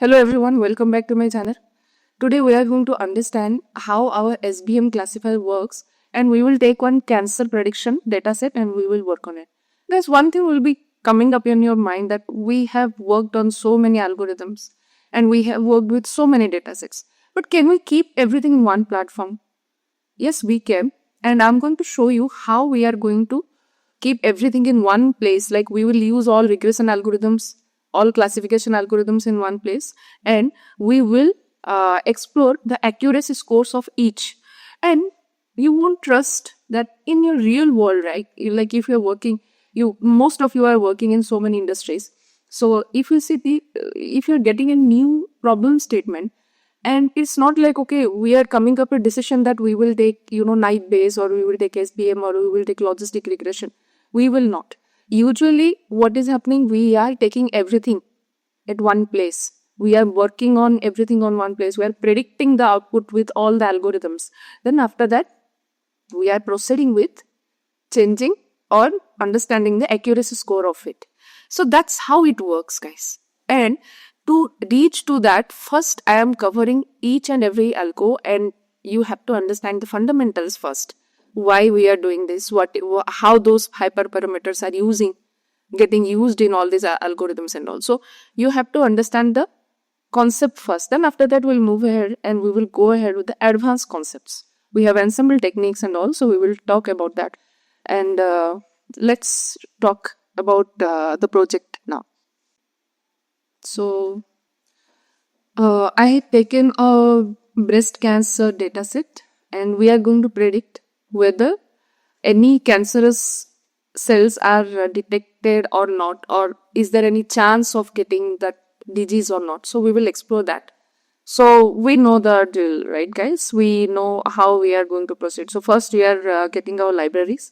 Hello everyone, welcome back to my channel. Today we are going to understand how our SVM classifier works, and we will take one cancer prediction dataset and we will work on it. There's one thing will be coming up in your mind, that we have worked on so many algorithms and we have worked with so many datasets. But can we keep everything in one platform? Yes, we can, and I'm going to show you how we are going to keep everything in one place. Like, we will use all regression algorithms, all classification algorithms in one place, and we will explore the accuracy scores of each. And you won't trust that in your real world, right? Like, if you're working, most of you are working in so many industries. So if you see if you're getting a new problem statement, and it's not like, okay, we are coming up a decision that we will take, night base, or we will take SVM, or we will take logistic regression. We will not. Usually what is happening, we are taking everything at one place. We are working on everything on one place. We are predicting the output with all the algorithms. Then after that, we are proceeding with changing or understanding the accuracy score of it. So that's how it works, guys. And to reach to that, first I am covering each and every algo, and you have to understand the fundamentals first. Why we are doing this, how those hyperparameters are getting used in all these algorithms and all. So you have to understand the concept first. Then after that, we'll move ahead and we will go ahead with the advanced concepts. We have ensemble techniques and all, so we will talk about that. And let's talk about the project now. So I have taken a breast cancer dataset, and we are going to predict whether any cancerous cells are detected or not, or is there any chance of getting that disease or not. So we will explore that. So we know the drill, right, guys? We know how we are going to proceed. So first we are getting our libraries.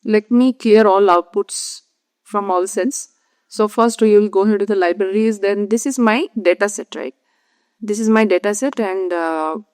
Let me clear all outputs from all cells. So first we will go ahead to the libraries. Then this is my dataset, right? This is my dataset, and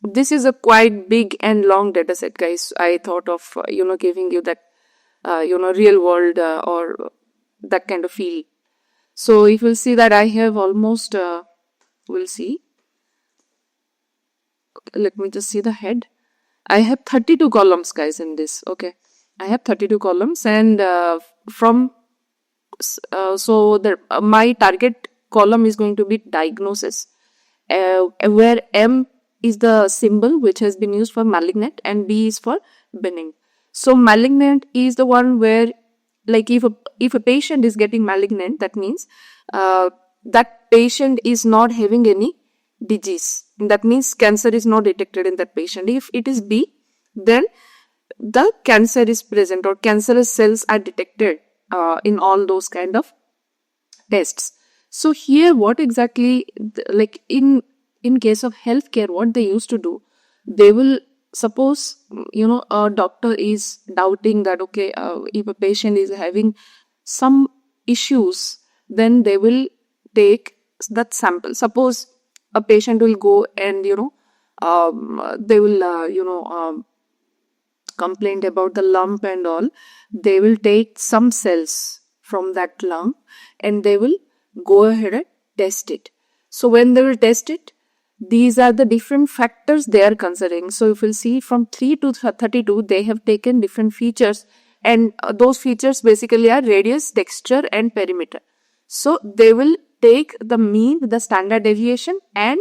this is a quite big and long dataset, guys. I thought of giving you that real world or that kind of feel. So if you'll see that I have almost we'll see. Let me just see the head. I have 32 columns, guys, in this. Okay, I have 32 columns, and my target column is going to be diagnosis, where M is the symbol which has been used for malignant and B is for benign. So malignant is the one where, like, if a patient is getting malignant, that means that patient is not having any disease. That means cancer is not detected in that patient. If it is B, then the cancer is present or cancerous cells are detected in all those kind of tests. So here, what exactly, like in case of healthcare, what they used to do, they will suppose, a doctor is doubting that, okay, if a patient is having some issues, then they will take that sample. Suppose a patient will go and, they will, complain about the lump and all. They will take some cells from that lump and they will go ahead and test it. So when they will test it, these are the different factors they are considering. So if you'll see, from 3 to 32, they have taken different features, and those features basically are radius, texture, and perimeter. So they will take the mean, the standard deviation, and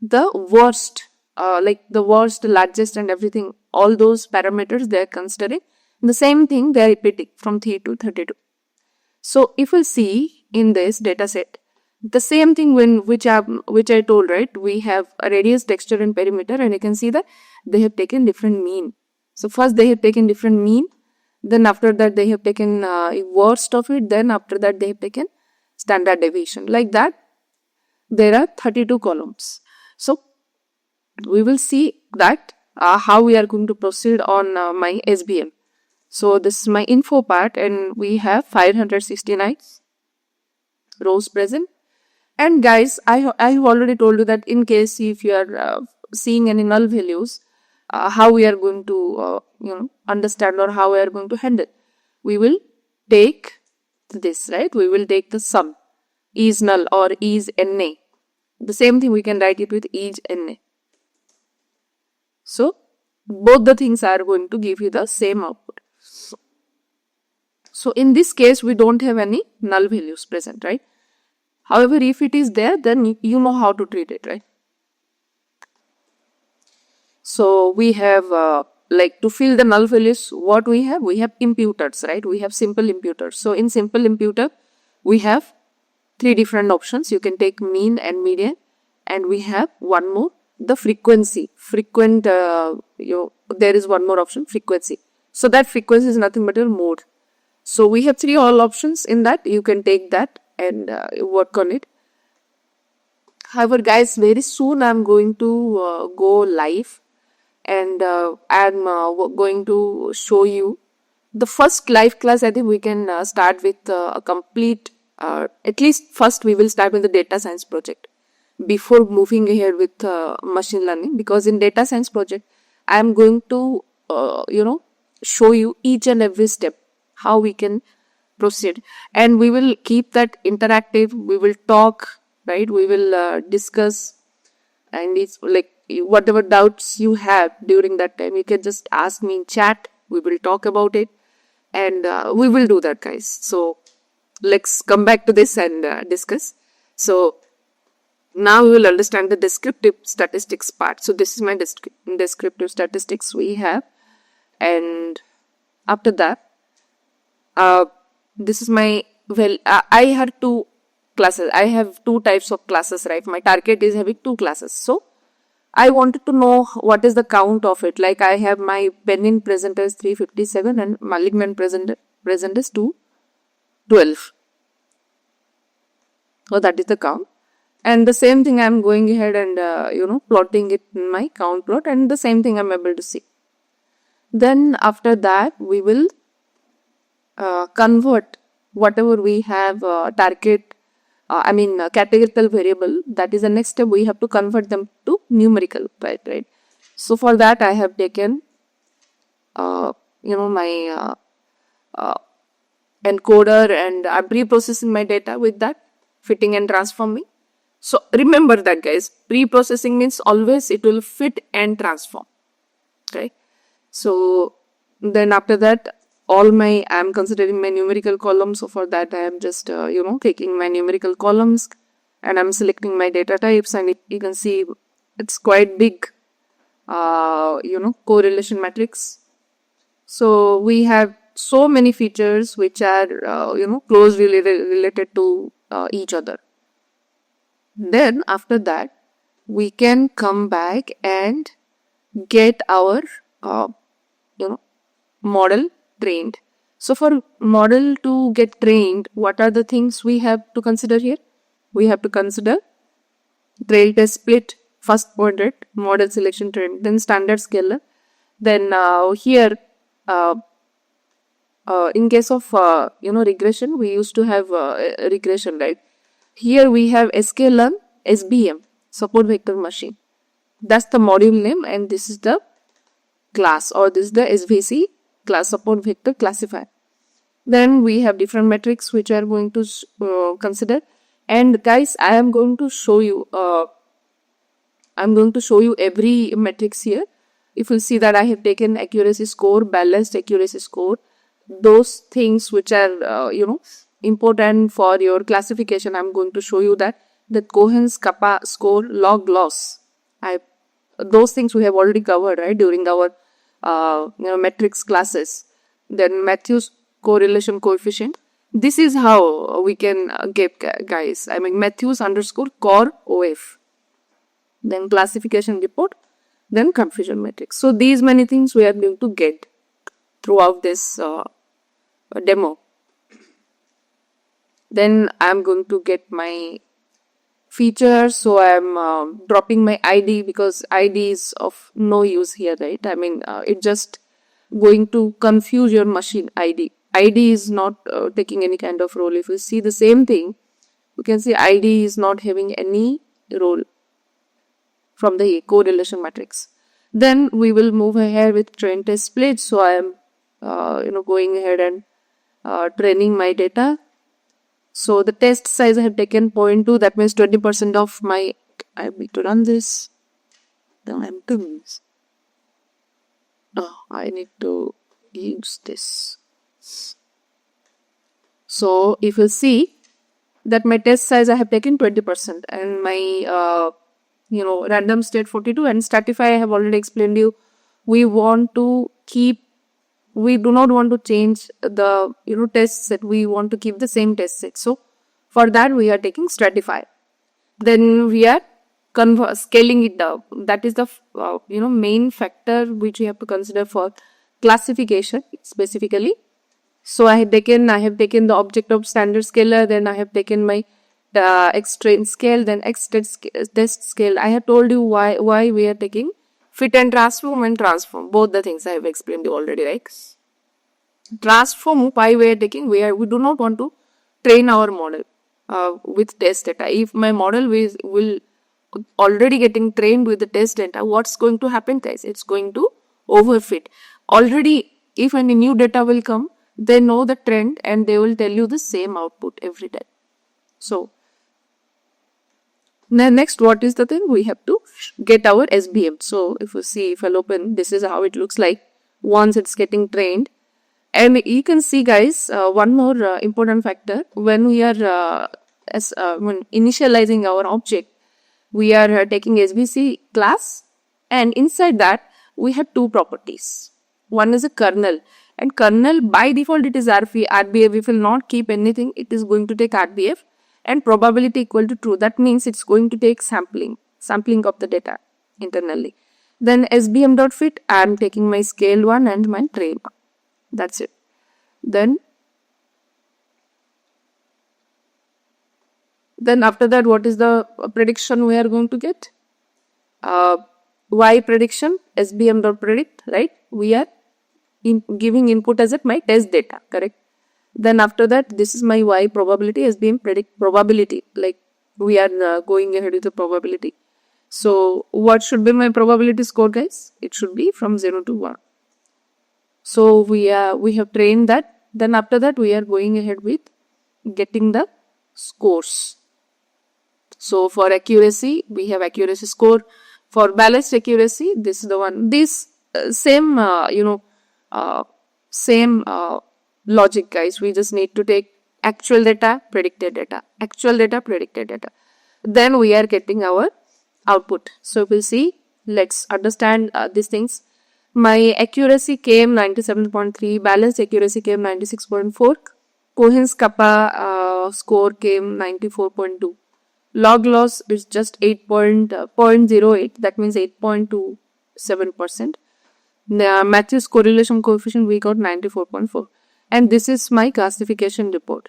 the worst, the worst, largest, and everything, all those parameters they are considering. The same thing they are repeating from 3 to 32. So if we'll see in this dataset, the same thing which I told, right? We have a radius, texture, and perimeter, and you can see that they have taken different mean. So first they have taken different mean, then after that they have taken worst of it, then after that they have taken standard deviation. Like that, there are 32 columns. So we will see that how we are going to proceed on my SVM. So this is my info part, and we have 569 rows present. And guys, I have already told you that in case if you are seeing any null values, how we are going to understand, or how we are going to handle. We will take this, right? We will take the sum is null or is NA. The same thing we can write it with each NA. So both the things are going to give you the same output. So in this case, we don't have any null values present, right? However, if it is there, then you know how to treat it, right? So we have like to fill the null values, what we have imputers, right? We have simple imputers. So in simple imputer, we have 3 different options. You can take mean and median, and we have one more, the frequency. There is one more option, frequency. So that frequency is nothing but your mode. So we have 3 all options in that. You can take that and work on it. However, guys, very soon I'm going to go live, and I'm going to show you the first live class. I think we can start with a complete, at least first we will start with the data science project before moving ahead with machine learning, because in data science project, I am going to, show you each and every step, how we can proceed, and we will keep that interactive. We will talk, right? We will discuss, and it's like whatever doubts you have during that time, you can just ask me in chat. We will talk about it, and we will do that, guys. So let's come back to this and discuss. So now we will understand the descriptive statistics part. So this is my descriptive statistics we have, and after that, this is my, I had 2 classes. I have 2 types of classes, right? My target is having 2 classes. So I wanted to know what is the count of it. Like I have my benign presenter is 357 and malignant presenter is 212. So that is the count. And the same thing I'm going ahead and, plotting it in my count plot, and the same thing I'm able to see. Then after that, we will convert whatever we have target, categorical variable. That is the next step. We have to convert them to numerical, right? So for that, I have taken, my encoder, and I'm pre-processing my data with that, fitting and transforming. So remember that, guys, pre-processing means always it will fit and transform, right? So then after that, I'm considering my numerical columns. So for that, I am just, taking my numerical columns, and I'm selecting my data types, and you can see it's quite big, correlation matrix. So we have so many features which are, closely related to each other. Then after that, we can come back and get our, model trained. So for model to get trained, what are the things we have to consider here? We have to consider trail test split, first point rate, model selection trend, then standard scalar. Then here, in case of regression, we used to have regression, right? Here we have sklearn, SVM, support vector machine. That's the module name, and this is the class, or this is the SVC, class support vector classifier. Then we have different metrics which I am going to consider. And guys, I am going to show you. Every metrics here. If you see that I have taken accuracy score, balanced accuracy score, those things which are important for your classification. I'm going to show you that the Cohen's kappa score, log loss. Those things we have already covered, right, during our metrics classes. Then Matthews correlation coefficient. This is how we can get, guys. Matthews underscore core OF. Then classification report. Then confusion matrix. So these many things we are going to get throughout this demo. Then I'm going to get my features. So I'm dropping my ID, because ID is of no use here, right? It's just going to confuse your machine ID. ID is not taking any kind of role. If you see the same thing, you can see ID is not having any role from the correlation matrix. Then we will move ahead with train test split. So I am going ahead and training my data. So the test size I have taken 0.2, that means 20% of my I need to run this. Then I'm doing this. Oh, I need to use this. So if you see that my test size I have taken 20% and my random state 42 and stratify I have already explained you. We do not want to change the test set. We want to keep the same test set. So for that we are taking stratify. Then we are scaling it down. That is the main factor which we have to consider for classification specifically. So I have taken the object of standard scaler, then I have taken my x train scale, then x test scale. I have told you why we are taking fit and transform. Both the things I have explained you already, right? Transform, why we are taking, we do not want to train our model with test data. If my model will already getting trained with the test data, what's going to happen, guys? It's going to overfit. Already, if any new data will come, they know the trend and they will tell you the same output every time. So, next, what is the thing? We have to get our SVM. So, if you see, if I'll open, this is how it looks like once it's getting trained. And you can see, guys, one more important factor. When we are when initializing our object, we are taking SVC class, and inside that we have two properties. One is a kernel, and kernel by default it is RBF. If it will not keep anything, it is going to take RBF and probability equal to true. That means it's going to take sampling of the data internally. Then SVM.fit, I am taking my scale 1 and my train 1. That's it. Then after that, what is the prediction we are going to get? Y prediction, SVM.predict, right? We are giving input as my test data, correct? Then after that, this is my Y probability, SVM predict probability, like we are going ahead with the probability. So what should be my probability score, guys? It should be from 0 to 1. So we have trained that. Then after that, we are going ahead with getting the scores. So for accuracy, we have accuracy score. For balanced accuracy, this is the one. This same logic, guys. We just need to take actual data, predicted data, actual data, predicted data. Then we are getting our output. So we'll see. Let's understand these things. My accuracy came 97.3, balanced accuracy came 96.4, Cohen's kappa score came 94.2, log loss is just 8.08, that means 8.27%. Matthews correlation coefficient we got 94.4, and this is my classification report.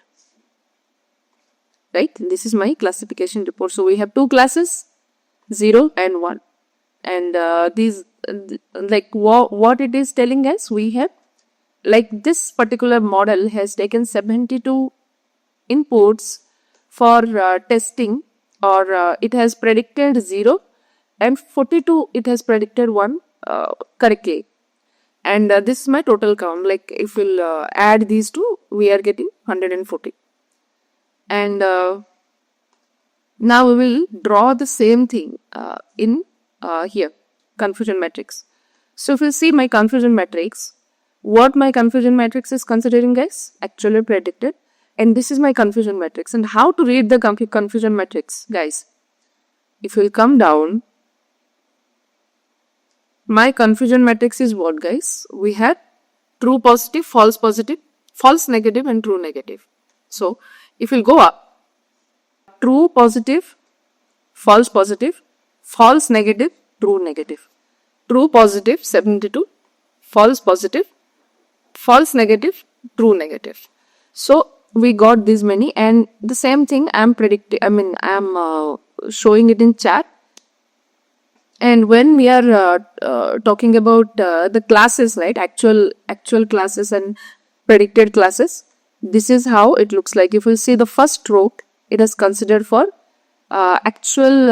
Right? This is my classification report. So we have two classes, 0 and 1, and these. Like what it is telling us, we have, like, this particular model has taken 72 inputs for testing, or it has predicted 0 and 42 it has predicted 1 correctly, and this is my total count. Like if we'll add these two, we are getting 140. And now we will draw the same thing in here, confusion matrix. So if you see my confusion matrix, what my confusion matrix is considering, guys? Actually predicted. And this is my confusion matrix. And how to read the confusion matrix, guys? If you will come down, my confusion matrix is what, guys? We had true positive, false negative, and true negative. So if you will go up, true positive, false negative, true negative. True positive 72, false positive, false negative, true negative. So we got these many, and the same thing I'm showing it in chat. And when we are talking about the classes, right? Actual classes and predicted classes, this is how it looks like. If you see the first row, it is considered for actual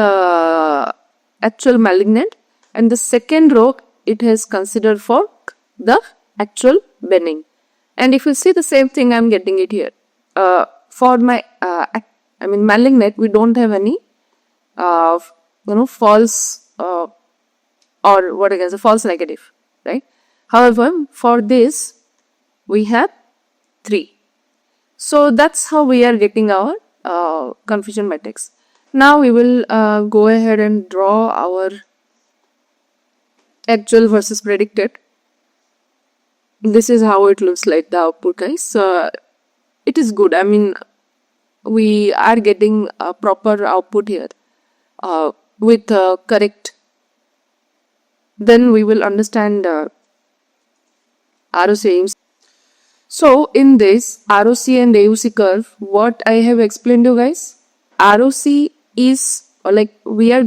malignant, and the second row it has considered for the actual benign. And if you see the same thing, I'm getting it here. For my malignant, we don't have any false or what I guess a false negative, right? However, for this we have 3. So that's how we are getting our confusion matrix. Now we will go ahead and draw our actual versus predicted. This is how it looks like, the output, guys. It is good. I mean, we are getting a proper output here with correct. Then we will understand ROC aims. So in this ROC and AUC curve, what I have explained to you guys, ROC is like we are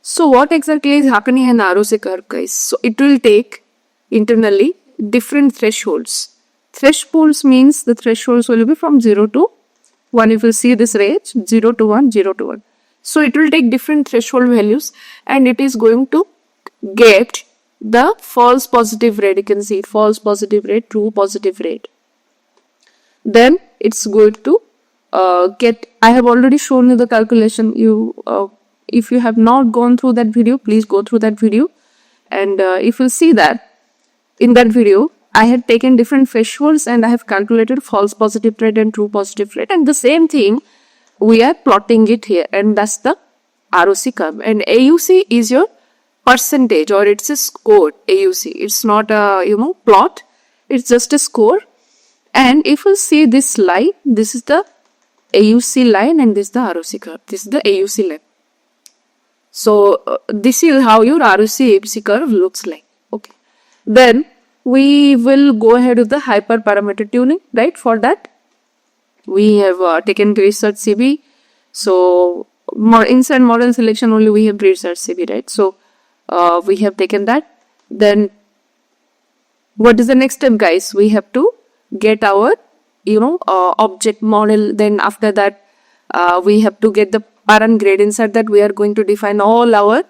so what exactly is happening in ROC curve, guys? So it will take internally different thresholds. Thresholds means the thresholds will be from 0 to 1. If you see this range, 0 to 1, 0 to 1. So it will take different threshold values and it is going to get the false positive rate. You can see false positive rate, true positive rate. Then it's going to get, I have already shown you the calculation. If you have not gone through that video, please go through that video. And if you see that, in that video, I had taken different thresholds and I have calculated false positive rate and true positive rate. And the same thing, we are plotting it here. And that's the ROC curve. And AUC is your percentage, or it's a score. AUC. It's not a, plot. It's just a score. And if you see this line, this is the AUC line and this is the ROC curve. This is the AUC line. So this is how your ROC AUC curve looks like. Okay. Then we will go ahead with the hyperparameter tuning, right? For that, we have taken gridsearchcv. So inside model selection only we have gridsearchcv, right? So we have taken that. Then what is the next step, guys? We have to get our object model. Then after that we have to get the parent grade. Inside that we are going to define all our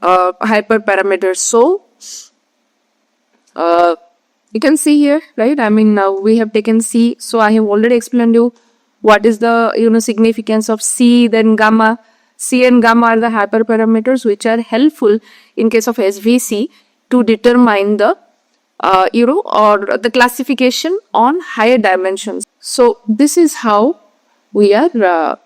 hyperparameters. So you can see here, right? I mean, now we have taken C. So I have already explained you what is the significance of C, then gamma. C and gamma are the hyperparameters which are helpful in case of SVC to determine the or the classification on higher dimensions. So this is how we are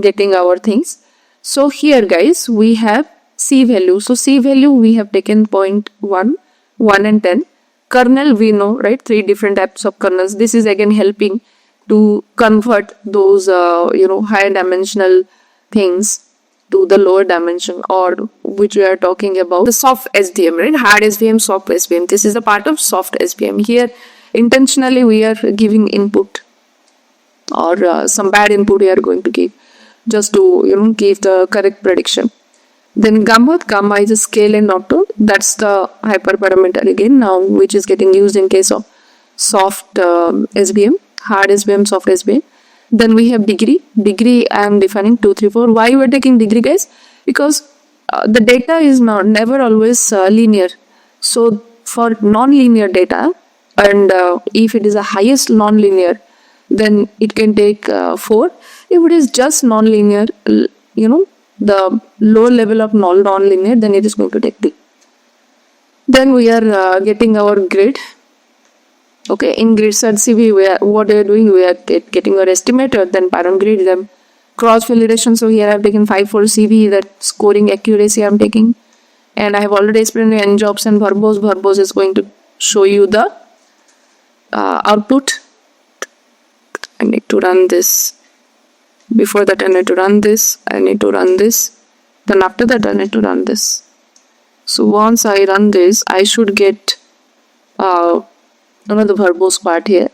getting our things. So here, guys, we have C value. So C value we have taken 0.1, 1 and 10. Kernel we know, right? 3 different types of kernels. This is again helping to convert those higher dimensional things to the lower dimension, or which we are talking about the soft SVM, right? Hard SVM, soft SVM. This is a part of soft SVM. Here intentionally we are giving input or some bad input we are going to give just to give the correct prediction. Then gamma is a scale and octal. That's the hyperparameter again now, which is getting used in case of soft SVM, hard SVM, soft SVM. Then we have degree. Degree I am defining 2, 3, 4. Why we are taking degree, guys? Because the data is never always linear. So for non-linear data, and if it is the highest non-linear, then it can take 4. If it is just non-linear, the lower level of non-linear, then it is going to take 3. Then we are getting our grid. Okay, in gridsearchcv, what we are doing, we are getting our estimator, then parent grid, then cross validation. So here I have taken 5-4 CV, that scoring accuracy I am taking, and I have already explained n jobs and verbose. Verbose is going to show you the output. I need to run this. Before that I need to run this, I need to run this, then after that I need to run this. So once I run this, I should get the verbose part here.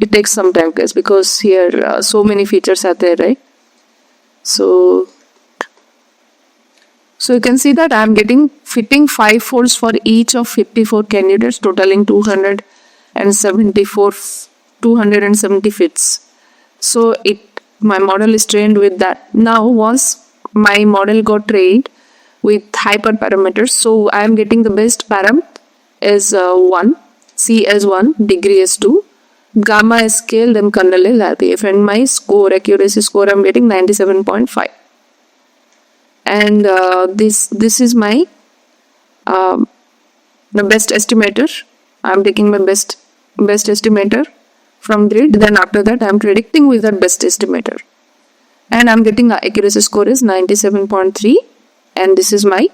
It takes some time, guys, because here so many features are there, right? So you can see that I am getting fitting 5 folds for each of 54 candidates, totaling 270 fits. So my model is trained with that. Now once my model got trained with hyperparameters, so I am getting the best param as 1, C as 1, degree as 2, gamma scale, then kernel RPF, and my score, accuracy score, I'm getting 97.5. And this is my the best estimator. I'm taking my best estimator from grid. Then after that, I'm predicting with that best estimator, and I'm getting accuracy score is 97.3, and this is my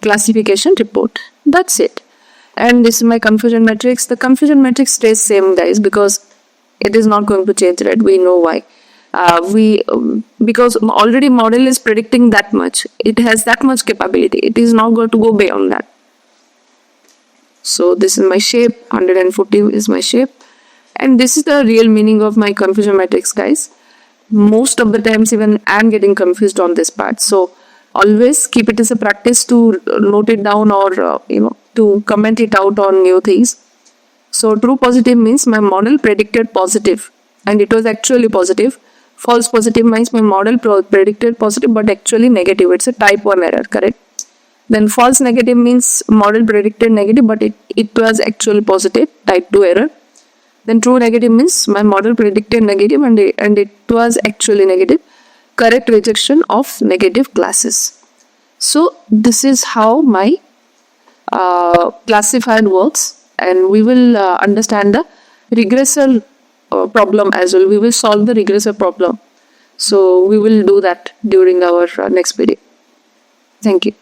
classification report. That's it. And this is my confusion matrix. The confusion matrix stays same, guys, because it is not going to change, right? We know why. Because already model is predicting that much. It has that much capability. It is not going to go beyond that. So this is my shape. 140 is my shape. And this is the real meaning of my confusion matrix, guys. Most of the times even I'm getting confused on this part. So always keep it as a practice to note it down, or to comment it out on new things. So true positive means my model predicted positive and it was actually positive. False positive means my model predicted positive but actually negative. It's a type 1 error, correct? Then false negative means model predicted negative but it was actually positive, type 2 error. Then true negative means my model predicted negative and it was actually negative, correct rejection of negative classes. So this is how my classifier works, and we will understand the regressor problem as well. We will solve the regressor problem. So we will do that during our next video. Thank you.